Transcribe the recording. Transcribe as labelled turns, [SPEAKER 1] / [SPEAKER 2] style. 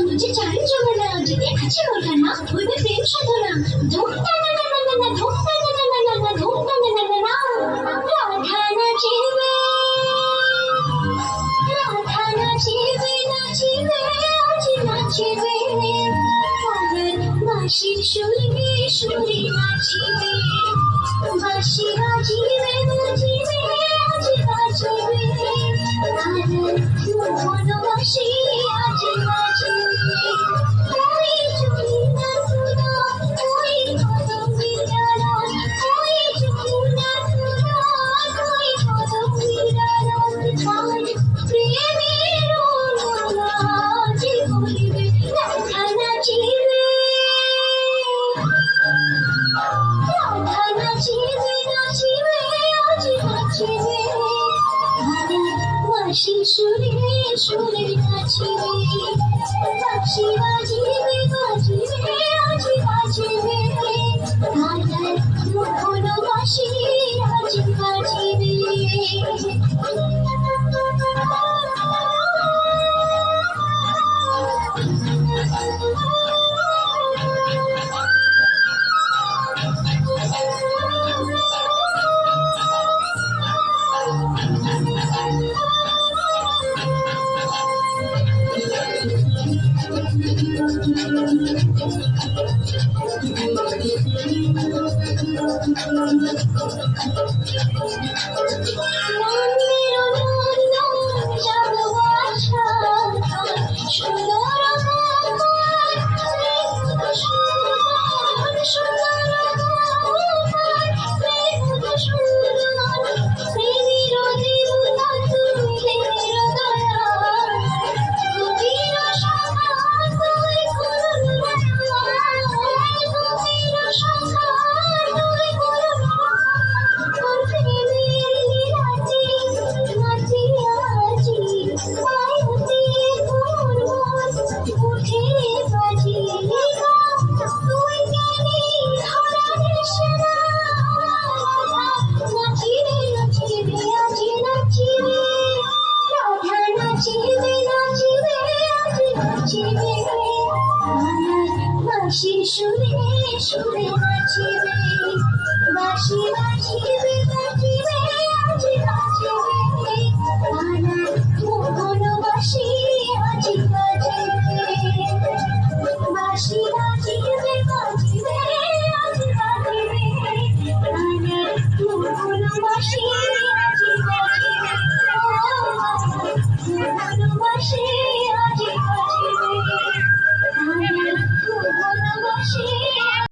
[SPEAKER 1] तुझे चाहे जो मला जिथे अच्छे होता ना उन्हें प्रेम साधना धूमता ना ना ना ना धूमता ना ना ना ना धूमता ना ना ना राधा नाचिवे नाचिवे আজি नाचिवे पागल बाशी सुरे सुरे नाचिवे बाशी बाजीवे बाजीवे আজি बाजीवे पागल मोहन बाशी আজি बाजीवे कोई चुनी ना सुना कोई कदम मिलाना कोई चुनी ना सुना कोई कदम मिलाना पागल प्रेमेर माला जी बोलिबे राधा नाचिवे नाचिवे আজি नाचिवे बाशी सुरे सुरे नाचिवे बाशी बाजीवे बाजीवे আজি बाजीवे पागल मोहन बाशी আজি बाजीवे বাঁশি সুরে সুরে নাচিবে বাঁশি বাজিবে বাজিবে আজি বাজিবে